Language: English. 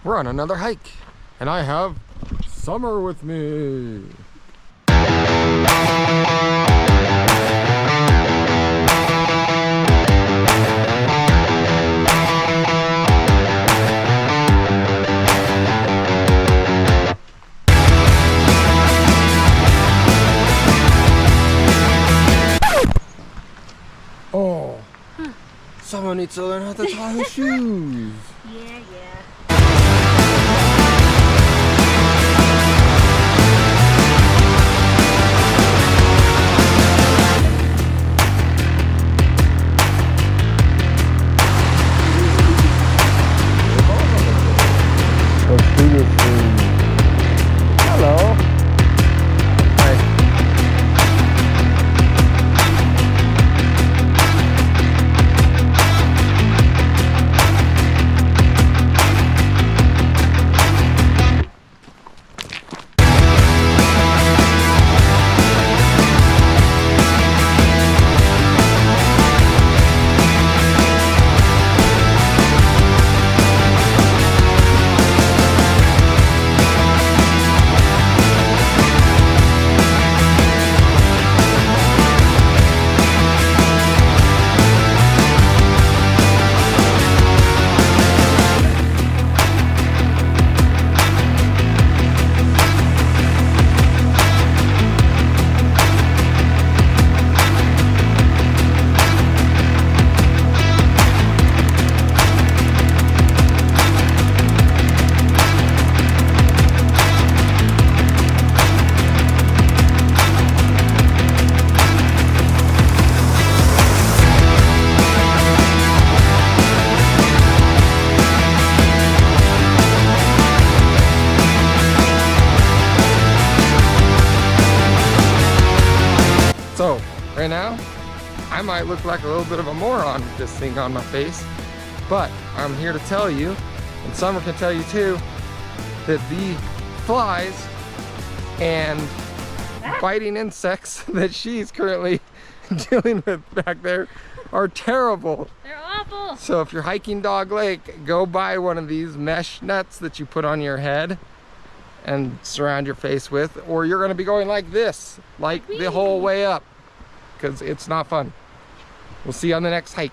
we're on another hike, and I have Summer with me. Oh, someone needs to learn how to tie his shoes. Yeah. Let's do this thing. Hello. Hi. So, right now, I might look like a little bit of a moron with this thing on my face, but I'm here to tell you, and Summer can tell you too, that the flies and biting insects that she's currently dealing with back there are terrible. They're awful. So if you're hiking Dog Lake, go buy one of these mesh nets that you put on your head and surround your face with, or you're gonna be going like this, like the whole way up, because it's not fun. We'll see you on the next hike.